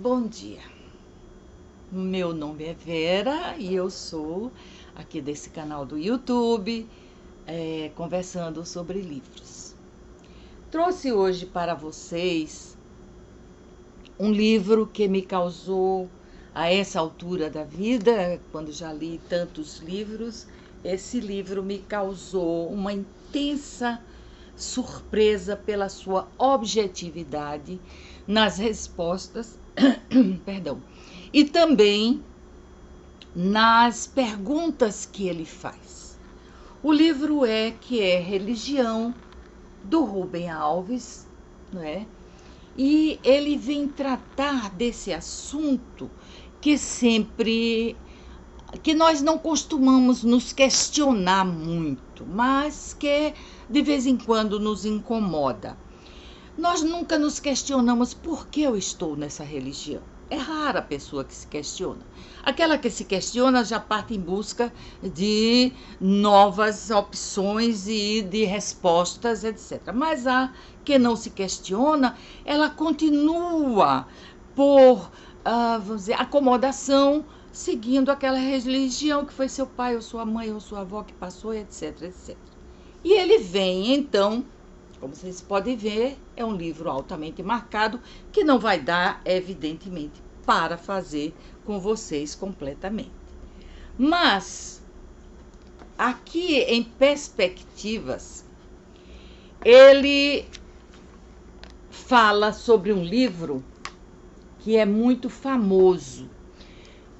Bom dia, meu nome é Vera e eu sou aqui desse canal do YouTube, conversando sobre livros. Trouxe hoje para vocês um livro que me causou, a essa altura da vida, quando já li tantos livros, esse livro me causou uma intensa surpresa pela sua objetividade nas respostas, perdão, e também nas perguntas que ele faz. O livro Que é Religião, do Rubem Alves, né? E ele vem tratar desse assunto que nós não costumamos nos questionar muito, mas que de vez em quando nos incomoda. Nós nunca nos questionamos por que eu estou nessa religião. É rara a pessoa que se questiona. Aquela que se questiona já parte em busca de novas opções e de respostas, etc. Mas a que não se questiona, ela continua por, vamos dizer, acomodação, seguindo aquela religião que foi seu pai ou sua mãe ou sua avó que passou, etc, etc. E ele vem, então, como vocês podem ver, é um livro altamente marcado, que não vai dar, evidentemente, para fazer com vocês completamente. Mas, aqui em Perspectivas, ele fala sobre um livro que é muito famoso,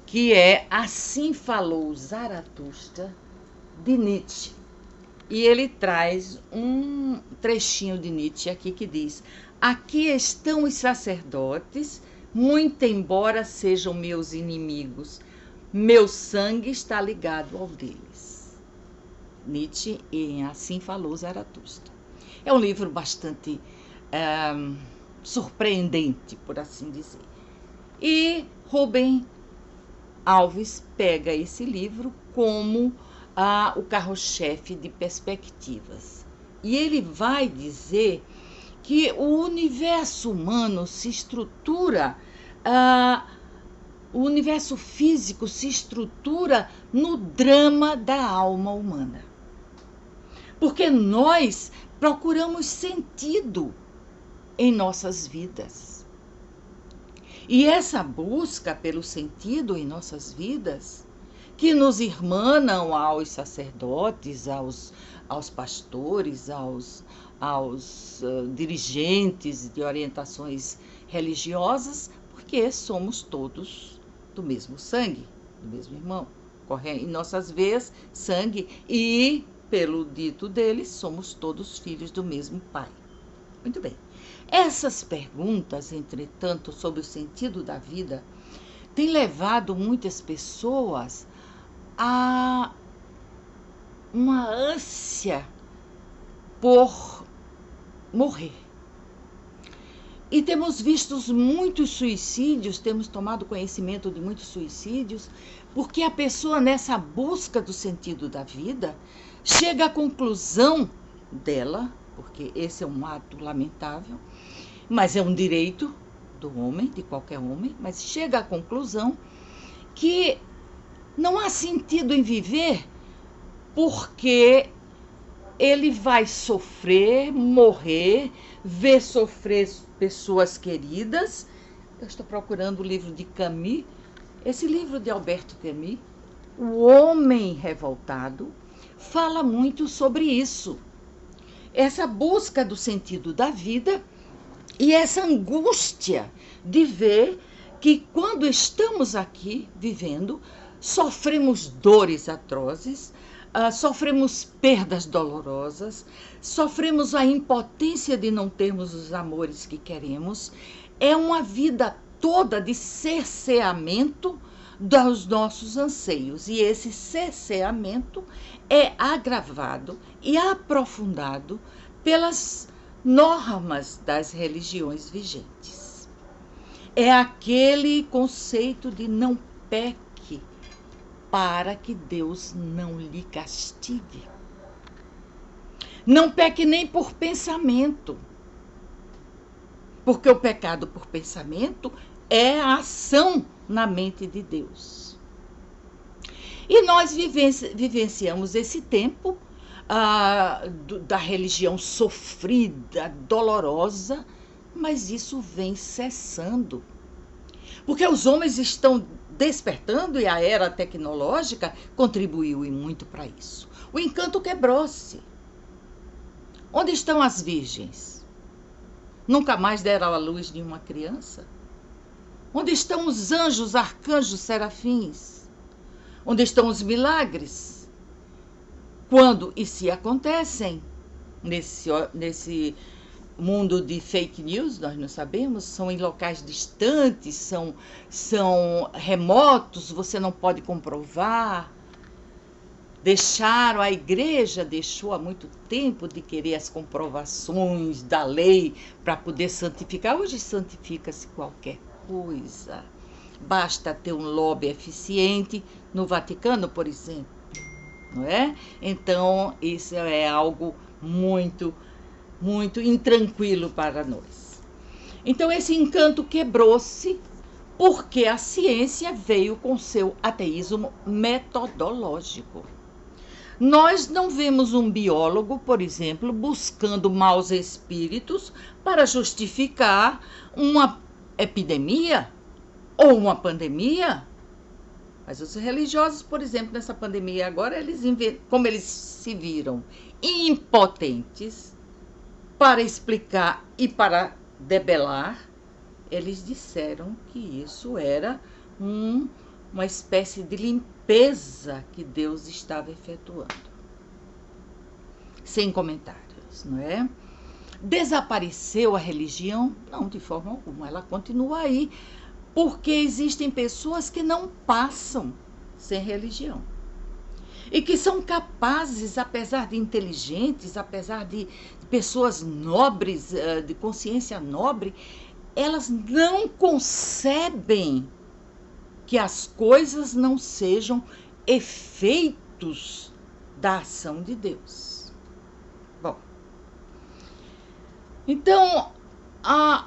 que é Assim Falou Zaratustra, de Nietzsche. E ele traz um trechinho de Nietzsche aqui que diz: aqui estão os sacerdotes, muito embora sejam meus inimigos, meu sangue está ligado ao deles. Nietzsche em Assim Falou Zaratustra. É um livro bastante surpreendente, por assim dizer. E Rubem Alves pega esse livro como o carro-chefe de Perspectivas. E ele vai dizer que o universo humano se estrutura, o universo físico se estrutura no drama da alma humana. Porque nós procuramos sentido em nossas vidas. E essa busca pelo sentido em nossas vidas, que nos irmanam aos sacerdotes, aos pastores, aos dirigentes de orientações religiosas, porque somos todos do mesmo sangue, do mesmo irmão. Corre em nossas veias sangue e, pelo dito deles, somos todos filhos do mesmo Pai. Muito bem. Essas perguntas, entretanto, sobre o sentido da vida, têm levado muitas pessoas a uma ânsia por morrer. E temos visto muitos suicídios, temos tomado conhecimento de muitos suicídios, porque a pessoa, nessa busca do sentido da vida, chega à conclusão dela, porque esse é um ato lamentável, mas é um direito do homem, de qualquer homem, mas chega à conclusão que não há sentido em viver, porque ele vai sofrer, morrer, ver sofrer pessoas queridas. Eu estou procurando o livro de Camus, esse livro de Alberto Camus, O Homem Revoltado, fala muito sobre isso. Essa busca do sentido da vida e essa angústia de ver que quando estamos aqui vivendo, sofremos dores atrozes, sofremos perdas dolorosas, sofremos a impotência de não termos os amores que queremos. É uma vida toda de cerceamento dos nossos anseios. E esse cerceamento é agravado e aprofundado pelas normas das religiões vigentes. É aquele conceito de não peque para que Deus não lhe castigue. Não peque nem por pensamento, porque o pecado por pensamento é a ação na mente de Deus. E nós vivenciamos esse tempo da religião sofrida, dolorosa, mas isso vem cessando. Porque os homens estão despertando e a era tecnológica contribuiu muito para isso. O encanto quebrou-se. Onde estão as virgens? Nunca mais deram à luz nenhuma criança? Onde estão os anjos, arcanjos, serafins? Onde estão os milagres? Quando e se acontecem nesse mundo de fake news, nós não sabemos, são em locais distantes, são remotos, você não pode comprovar. A igreja deixou há muito tempo de querer as comprovações da lei para poder santificar. Hoje santifica-se qualquer coisa. Basta ter um lobby eficiente no Vaticano, por exemplo, não é? Então, isso é algo muito, muito intranquilo para nós. Então, esse encanto quebrou-se porque a ciência veio com seu ateísmo metodológico. Nós não vemos um biólogo, por exemplo, buscando maus espíritos para justificar uma epidemia ou uma pandemia. Mas os religiosos, por exemplo, nessa pandemia agora, como eles se viram impotentes para explicar e para debelar, eles disseram que isso era uma espécie de limpeza que Deus estava efetuando. Sem comentários, não é? Desapareceu a religião? Não, de forma alguma, ela continua aí, porque existem pessoas que não passam sem religião. E que são capazes, apesar de inteligentes, apesar de pessoas nobres, de consciência nobre, elas não concebem que as coisas não sejam efeitos da ação de Deus. Bom, então,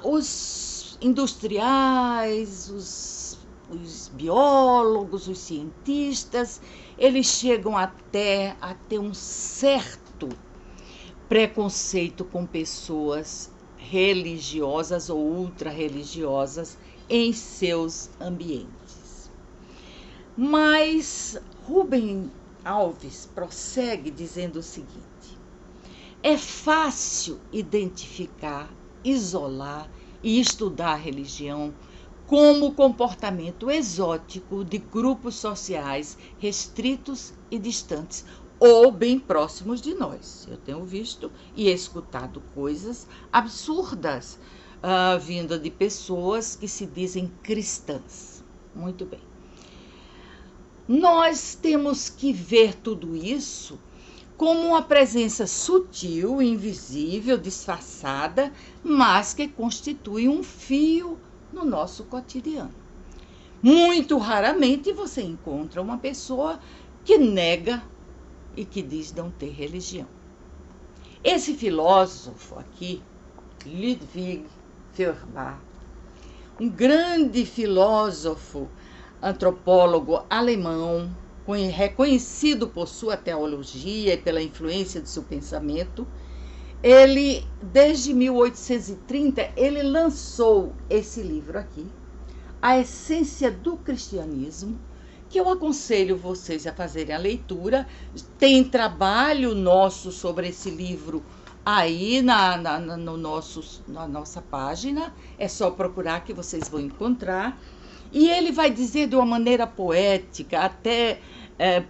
os industriais, os biólogos, os cientistas, eles chegam até a ter um certo preconceito com pessoas religiosas ou ultra-religiosas em seus ambientes. Mas Rubem Alves prossegue dizendo o seguinte: é fácil identificar, isolar e estudar a religião como comportamento exótico de grupos sociais restritos e distantes, ou bem próximos de nós. Eu tenho visto e escutado coisas absurdas vinda de pessoas que se dizem cristãs. Muito bem. Nós temos que ver tudo isso como uma presença sutil, invisível, disfarçada, mas que constitui um fio no nosso cotidiano. Muito raramente você encontra uma pessoa que nega e que diz não ter religião. Esse filósofo aqui, Ludwig Feuerbach, um grande filósofo, antropólogo alemão, reconhecido por sua teologia e pela influência do seu pensamento, ele, desde 1830, ele lançou esse livro aqui, A Essência do Cristianismo, que eu aconselho vocês a fazerem a leitura. Tem trabalho nosso sobre esse livro aí na nossa página, é só procurar que vocês vão encontrar. E ele vai dizer de uma maneira poética, até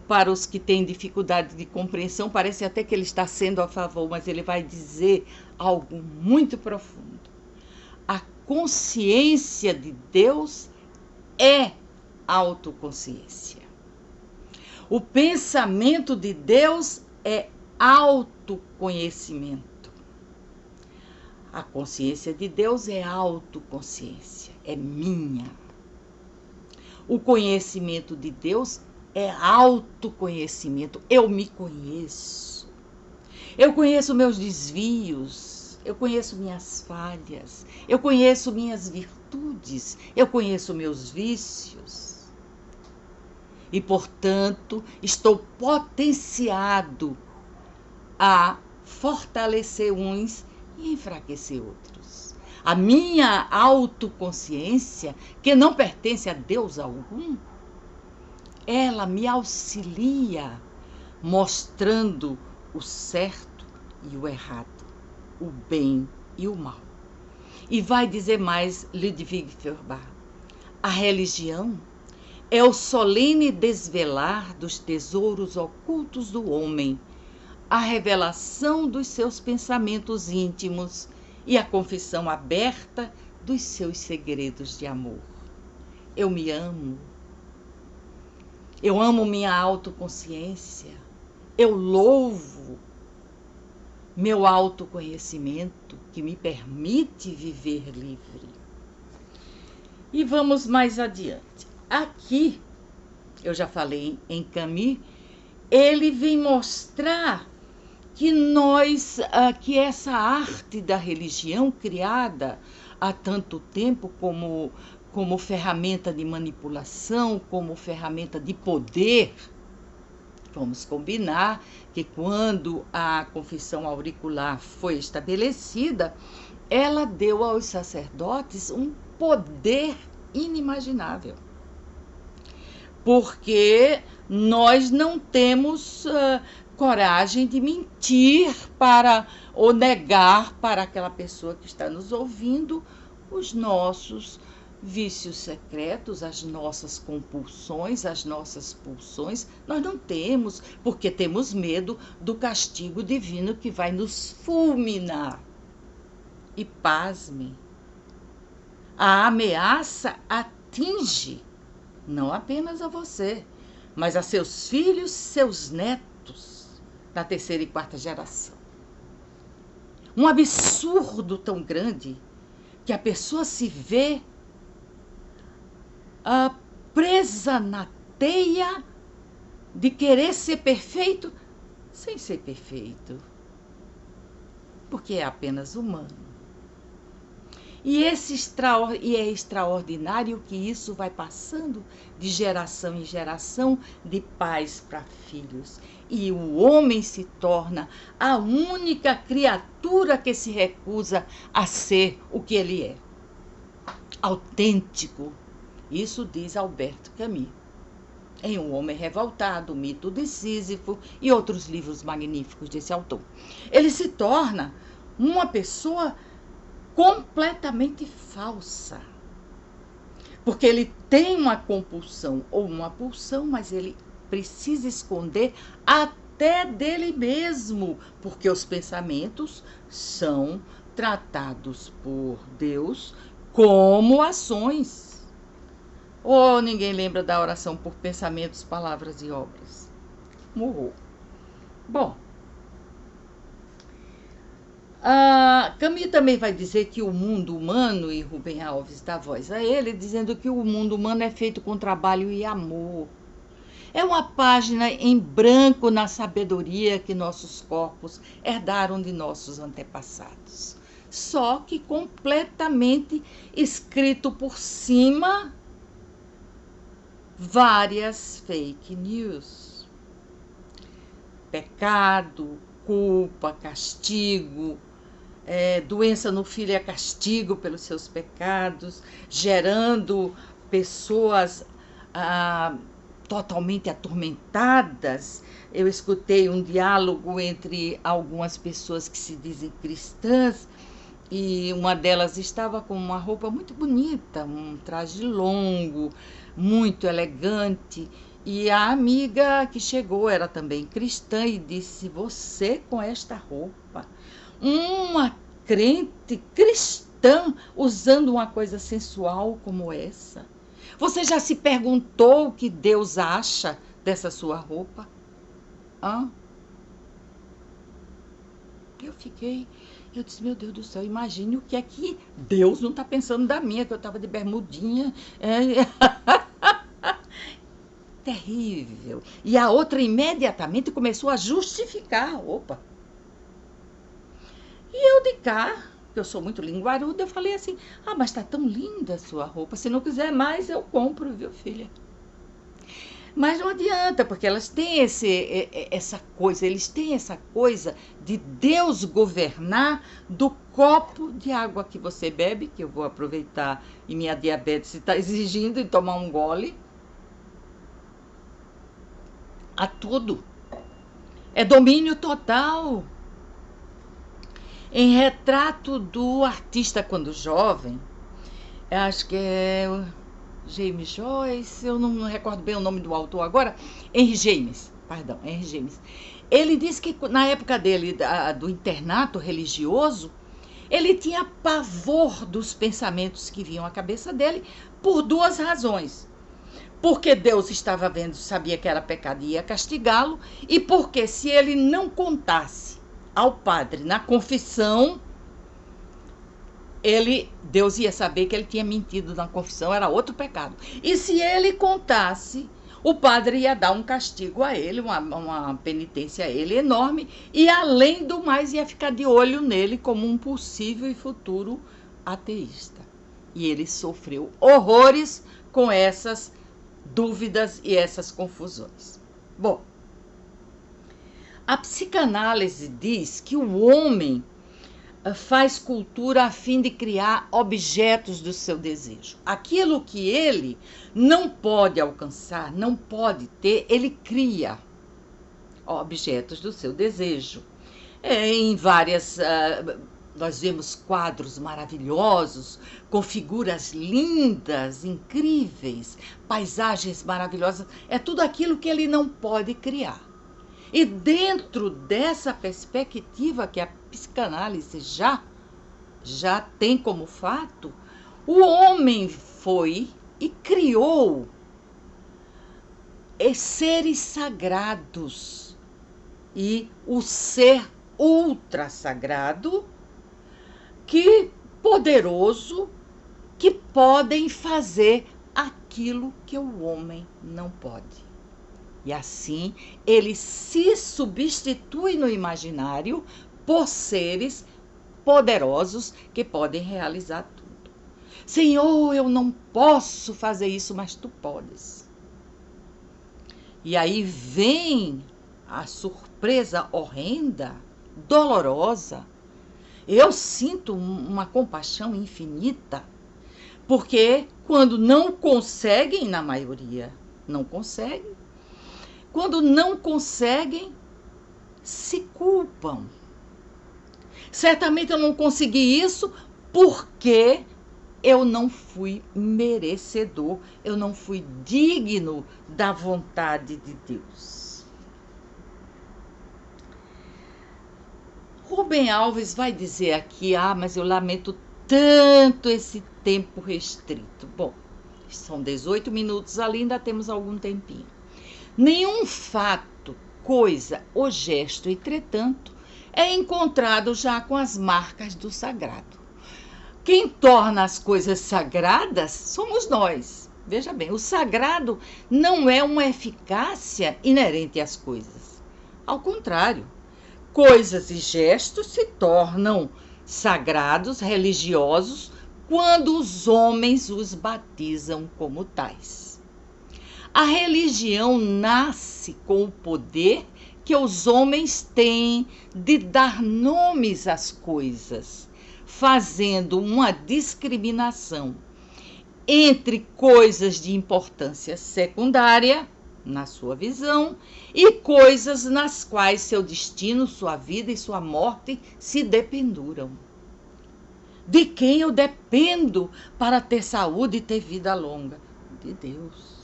para os que têm dificuldade de compreensão, parece até que ele está sendo a favor, mas ele vai dizer algo muito profundo. A consciência de Deus é autoconsciência. O pensamento de Deus é autoconhecimento. A consciência de Deus é autoconsciência, é minha. O conhecimento de Deus é autoconhecimento. Eu me conheço. Eu conheço meus desvios. Deus, eu conheço minhas falhas, eu conheço minhas virtudes, eu conheço meus vícios. E, portanto, estou potenciado a fortalecer uns e enfraquecer outros. A minha autoconsciência, que não pertence a Deus algum, ela me auxilia mostrando o certo e o errado, o bem e o mal. E vai dizer mais Ludwig Feuerbach: a religião é o solene desvelar dos tesouros ocultos do homem, a revelação dos seus pensamentos íntimos e a confissão aberta dos seus segredos de amor. Eu me amo. Eu amo minha autoconsciência. Eu louvo meu autoconhecimento que me permite viver livre. E vamos mais adiante. Aqui, eu já falei em Camus, ele vem mostrar que que essa arte da religião criada há tanto tempo como ferramenta de manipulação, como ferramenta de poder. Vamos combinar que quando a confissão auricular foi estabelecida, ela deu aos sacerdotes um poder inimaginável. Porque nós não temos coragem de mentir ou negar para aquela pessoa que está nos ouvindo os nossos vícios secretos, as nossas compulsões, as nossas pulsões. Nós não temos, porque temos medo do castigo divino que vai nos fulminar. E pasme, a ameaça atinge não apenas a você, mas a seus filhos, seus netos, da terceira e quarta geração. Um absurdo tão grande que a pessoa se vê presa na teia de querer ser perfeito sem ser perfeito, porque é apenas humano. E é extraordinário que isso vai passando de geração em geração, de pais para filhos. E o homem se torna a única criatura que se recusa a ser o que ele é. Autêntico. Isso diz Albert Camus. Em Um Homem Revoltado, o Mito de Sísifo e outros livros magníficos desse autor. Ele se torna uma pessoa completamente falsa. Porque ele tem uma compulsão ou uma pulsão, mas ele precisa esconder até dele mesmo, porque os pensamentos são tratados por Deus como ações. Ou ninguém lembra da oração por pensamentos, palavras e obras? Morrou. Bom, Camus também vai dizer que o mundo humano, e Rubem Alves dá voz a ele, dizendo que o mundo humano é feito com trabalho e amor. É uma página em branco na sabedoria que nossos corpos herdaram de nossos antepassados. Só que completamente escrito por cima várias fake news. Pecado, culpa, castigo, doença no filho é castigo pelos seus pecados, gerando pessoas totalmente atormentadas. Eu escutei um diálogo entre algumas pessoas que se dizem cristãs, e uma delas estava com uma roupa muito bonita, um traje longo, muito elegante, e a amiga que chegou era também cristã e disse: você com esta roupa, uma crente cristã usando uma coisa sensual como essa, você já se perguntou o que Deus acha dessa sua roupa? Eu disse: meu Deus do céu, imagine o que é que Deus não está pensando da minha, que eu estava de bermudinha. Terrível. E a outra imediatamente começou a justificar a roupa. eu de cá, que eu sou muito linguaruda, eu falei assim, ah, mas tá tão linda a sua roupa, se não quiser mais eu compro, viu, filha? Mas não adianta, porque elas têm essa coisa, eles têm essa coisa de Deus governar do copo de água que você bebe, que eu vou aproveitar e minha diabetes está exigindo e tomar um gole, a tudo. É domínio total. Em Retrato do Artista Quando Jovem, eu acho que é James Joyce, eu não recordo bem o nome do autor agora, Henry James, perdão, Henry James. Ele disse que na época dele, do internato religioso, ele tinha pavor dos pensamentos que vinham à cabeça dele por duas razões. Porque Deus estava vendo, sabia que era pecado e ia castigá-lo, e porque se ele não contasse ao padre na confissão, Deus ia saber que ele tinha mentido na confissão, era outro pecado. E se ele contasse, o padre ia dar um castigo a ele, uma penitência a ele enorme, e além do mais ia ficar de olho nele como um possível e futuro ateísta. E ele sofreu horrores com essas dúvidas e essas confusões. Bom, a psicanálise diz que o homem faz cultura a fim de criar objetos do seu desejo. Aquilo que ele não pode alcançar, não pode ter, ele cria objetos do seu desejo. Em várias... nós vemos quadros maravilhosos, com figuras lindas, incríveis, paisagens maravilhosas. É tudo aquilo que ele não pode criar. E dentro dessa perspectiva que a psicanálise já tem como fato, o homem foi e criou seres sagrados. E o ser ultra sagrado, que poderoso, que podem fazer aquilo que o homem não pode. E assim, ele se substitui no imaginário por seres poderosos que podem realizar tudo. Senhor, eu não posso fazer isso, mas tu podes. E aí vem a surpresa horrenda, dolorosa. Eu sinto uma compaixão infinita, porque quando não conseguem, na maioria, não conseguem, quando não conseguem, se culpam. Certamente eu não consegui isso porque eu não fui merecedor, eu não fui digno da vontade de Deus. Rubem Alves vai dizer aqui, mas eu lamento tanto esse tempo restrito. Bom, são 18 minutos ali, ainda temos algum tempinho. Nenhum fato, coisa ou gesto, entretanto, é encontrado já com as marcas do sagrado. Quem torna as coisas sagradas somos nós. Veja bem, o sagrado não é uma eficácia inerente às coisas. Ao contrário, coisas e gestos se tornam sagrados, religiosos, quando os homens os batizam como tais. A religião nasce com o poder que os homens têm de dar nomes às coisas, fazendo uma discriminação entre coisas de importância secundária, na sua visão, e coisas nas quais seu destino, sua vida e sua morte se dependuram. De quem eu dependo para ter saúde e ter vida longa? De Deus.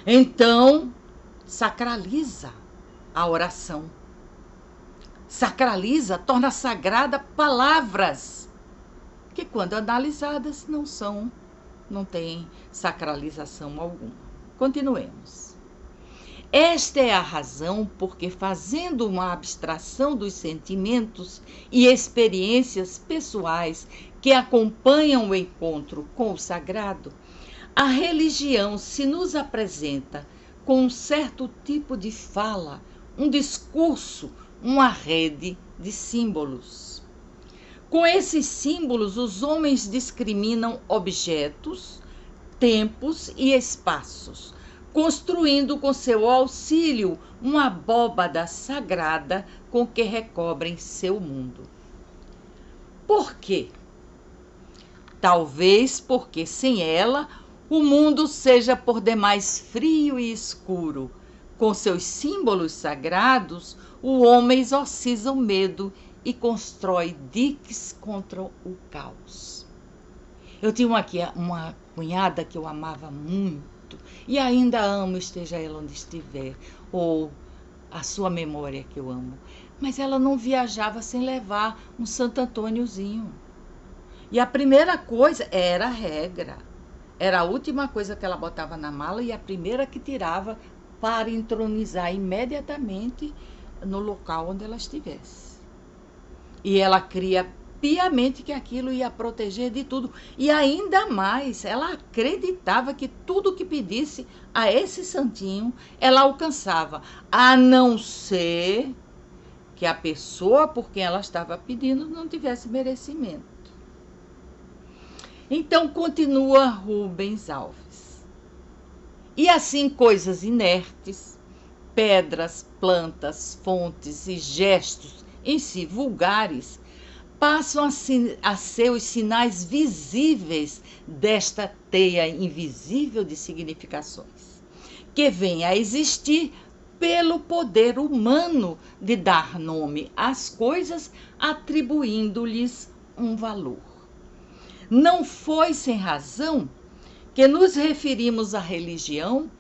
Então, sacraliza a oração. Sacraliza, torna sagrada palavras que, quando analisadas, não têm sacralização alguma. Continuemos. Esta é a razão porque, fazendo uma abstração dos sentimentos e experiências pessoais que acompanham o encontro com o sagrado, a religião se nos apresenta com um certo tipo de fala, um discurso, uma rede de símbolos. Com esses símbolos, os homens discriminam objetos, tempos e espaços, construindo com seu auxílio uma abóbada sagrada com que recobrem seu mundo. Por quê? Talvez porque sem ela o mundo seja por demais frio e escuro. Com seus símbolos sagrados, o homem exorciza o medo e constrói diques contra o caos. Eu tinha uma cunhada que eu amava muito e ainda amo, esteja ela onde estiver, ou a sua memória que eu amo. Mas ela não viajava sem levar um Santo Antôniozinho. E a primeira coisa era a regra. Era a última coisa que ela botava na mala e a primeira que tirava para entronizar imediatamente no local onde ela estivesse. E ela cria piamente que aquilo ia proteger de tudo. E ainda mais, ela acreditava que tudo que pedisse a esse santinho, ela alcançava, a não ser que a pessoa por quem ela estava pedindo não tivesse merecimento. Então, continua Rubens Alves. E assim coisas inertes, pedras, plantas, fontes e gestos em si vulgares, passam a ser os sinais visíveis desta teia invisível de significações, que vem a existir pelo poder humano de dar nome às coisas, atribuindo-lhes um valor. Não foi sem razão que nos referimos à religião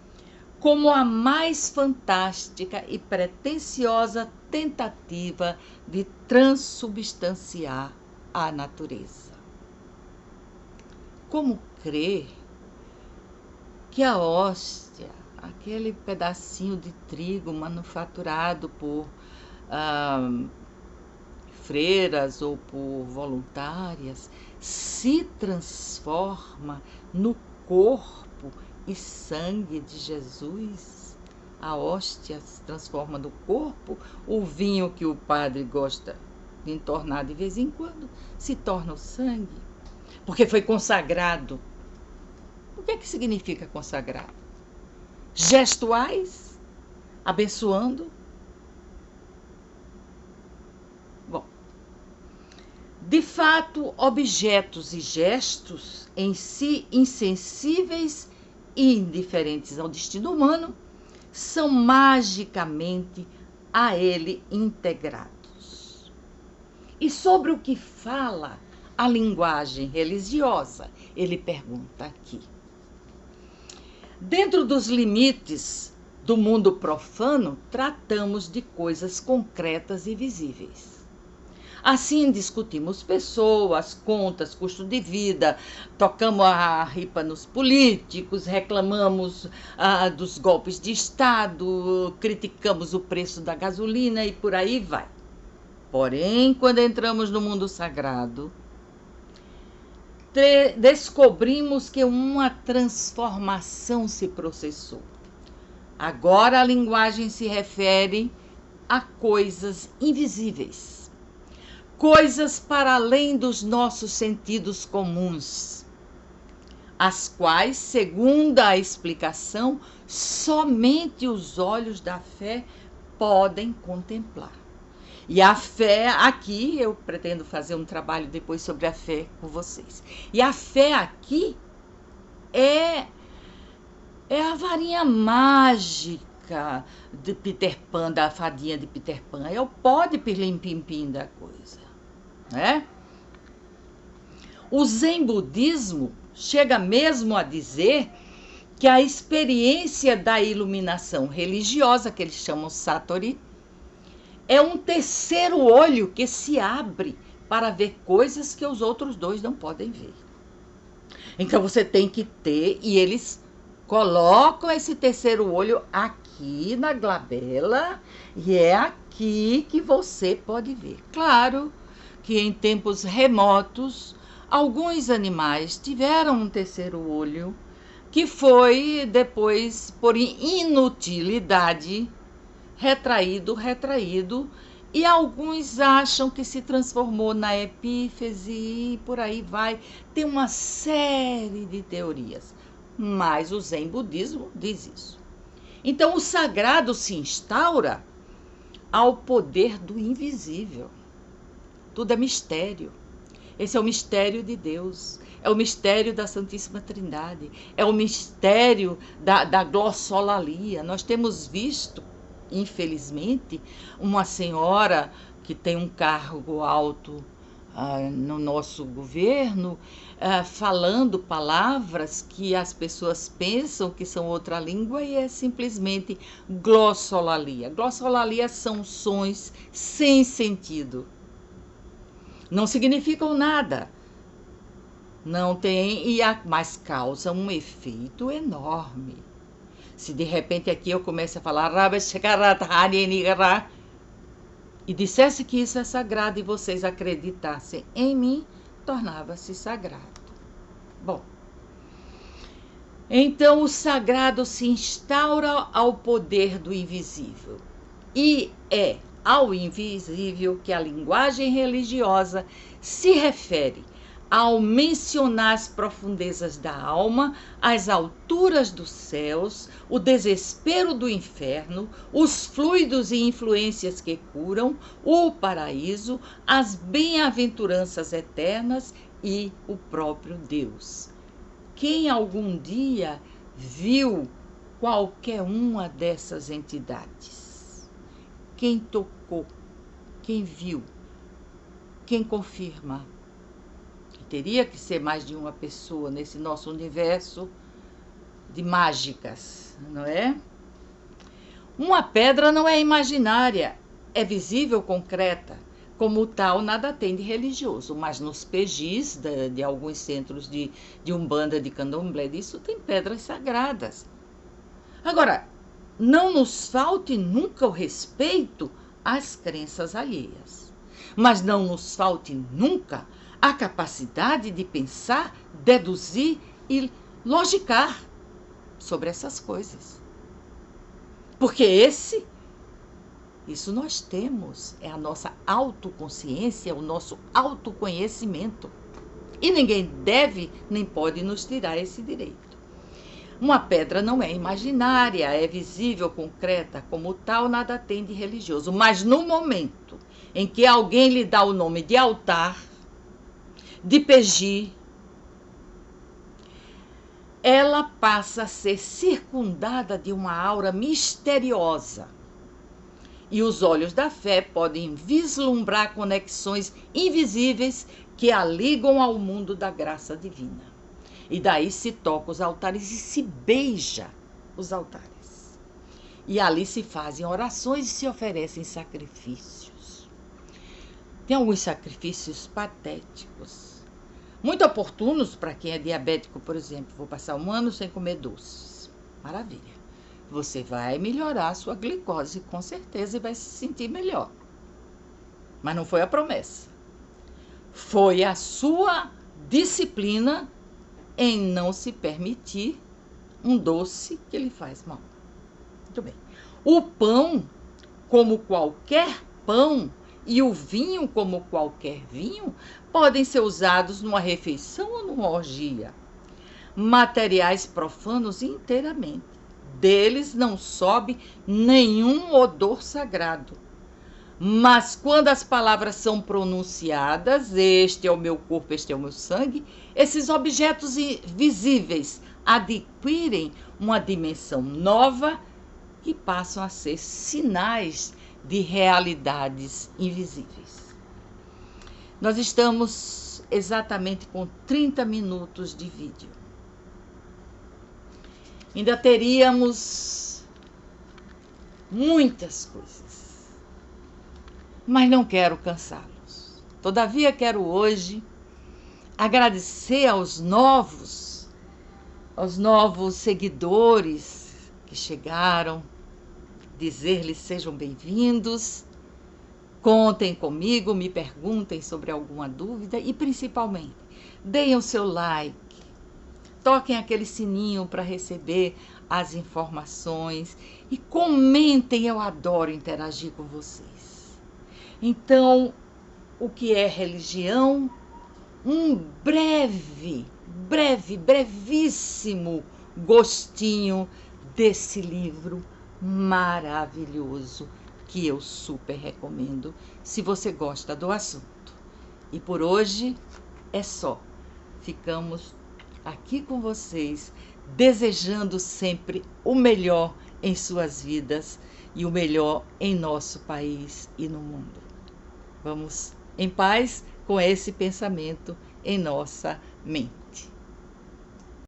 como a mais fantástica e pretensiosa tentativa de transubstanciar a natureza. Como crer que a hóstia, aquele pedacinho de trigo manufaturado por freiras ou por voluntárias, se transforma no corpo e sangue de Jesus? A hóstia se transforma no corpo, o vinho que o padre gosta de entornar de vez em quando se torna o sangue, porque foi consagrado. O que é que significa consagrado? Gestuais? Abençoando? Bom, de fato, objetos e gestos em si insensíveis e indiferentes ao destino humano são magicamente a ele integrados. E sobre o que fala a linguagem religiosa, ele pergunta aqui. Dentro dos limites do mundo profano, tratamos de coisas concretas e visíveis. Assim, discutimos pessoas, contas, custo de vida, tocamos a ripa nos políticos, reclamamos dos golpes de Estado, criticamos o preço da gasolina e por aí vai. Porém, quando entramos no mundo sagrado, descobrimos que uma transformação se processou. Agora a linguagem se refere a coisas invisíveis. Coisas para além dos nossos sentidos comuns, as quais, segundo a explicação, somente os olhos da fé podem contemplar. E a fé, aqui, eu pretendo fazer um trabalho depois sobre a fé com vocês. E a fé aqui é a varinha mágica de Peter Pan, da fadinha de Peter Pan. É o pó de pirlim-pim-pim da coisa. Né? O Zen budismo chega mesmo a dizer que a experiência da iluminação religiosa, que eles chamam Satori, é um terceiro olho que se abre para ver coisas que os outros dois não podem ver. Então você tem que ter, e eles colocam esse terceiro olho aqui na glabela, e é aqui que você pode ver. Claro que em tempos remotos, alguns animais tiveram um terceiro olho, que foi depois, por inutilidade, retraído, E alguns acham que se transformou na epífise e por aí vai. Tem uma série de teorias, mas o Zen budismo diz isso. Então o sagrado se instaura ao poder do invisível. Tudo é mistério. Esse é o mistério de Deus, é o mistério da Santíssima Trindade, é o mistério da glossolalia. Nós temos visto, infelizmente, uma senhora que tem um cargo alto no nosso governo, falando palavras que as pessoas pensam que são outra língua e é simplesmente glossolalia. Glossolalia são sons sem sentido. Não significam nada. Não tem, mas causa um efeito enorme. Se de repente aqui eu começo a falar e dissesse que isso é sagrado e vocês acreditassem em mim, tornava-se sagrado. Bom, então o sagrado se instaura ao poder do invisível. E é ao invisível que a linguagem religiosa se refere ao mencionar as profundezas da alma, as alturas dos céus, o desespero do inferno, os fluidos e influências que curam, o paraíso, as bem-aventuranças eternas e o próprio Deus. Quem algum dia viu qualquer uma dessas entidades? Quem tocou? Quem viu? Quem confirma? Teria que ser mais de uma pessoa nesse nosso universo de mágicas, não é? Uma pedra não é imaginária, é visível, concreta. Como tal, nada tem de religioso, mas nos pejis de alguns centros de Umbanda, de Candomblé, disso tem pedras sagradas. Agora, não nos falte nunca o respeito às crenças alheias, mas não nos falte nunca a capacidade de pensar, deduzir e logicar sobre essas coisas. Porque isso nós temos, é a nossa autoconsciência, o nosso autoconhecimento. E ninguém deve nem pode nos tirar esse direito. Uma pedra não é imaginária, é visível, concreta, como tal, nada tem de religioso. Mas no momento em que alguém lhe dá o nome de altar, de peji, ela passa a ser circundada de uma aura misteriosa. E os olhos da fé podem vislumbrar conexões invisíveis que a ligam ao mundo da graça divina. E daí se toca os altares e se beija os altares. E ali se fazem orações e se oferecem sacrifícios. Tem alguns sacrifícios patéticos, muito oportunos para quem é diabético, por exemplo. Vou passar 1 ano sem comer doces. Maravilha. Você vai melhorar a sua glicose, com certeza, e vai se sentir melhor. Mas não foi a promessa. Foi a sua disciplina em não se permitir um doce que lhe faz mal. Muito bem. O pão, como qualquer pão, e o vinho, como qualquer vinho, podem ser usados numa refeição ou numa orgia. Materiais profanos inteiramente. Deles não sobe nenhum odor sagrado. Mas quando as palavras são pronunciadas, este é o meu corpo, este é o meu sangue, esses objetos visíveis adquirem uma dimensão nova e passam a ser sinais de realidades invisíveis. Nós estamos exatamente com 30 minutos de vídeo. Ainda teríamos muitas coisas, mas não quero cansá-los. Todavia, quero hoje agradecer aos novos seguidores que chegaram, dizer-lhes sejam bem-vindos, contem comigo, me perguntem sobre alguma dúvida e, principalmente, deem o seu like, toquem aquele sininho para receber as informações e comentem, eu adoro interagir com vocês. Então, o que é religião? Um brevíssimo gostinho desse livro maravilhoso que eu super recomendo se você gosta do assunto. E por hoje é só. Ficamos aqui com vocês, desejando sempre o melhor em suas vidas e o melhor em nosso país e no mundo. Vamos em paz com esse pensamento em nossa mente.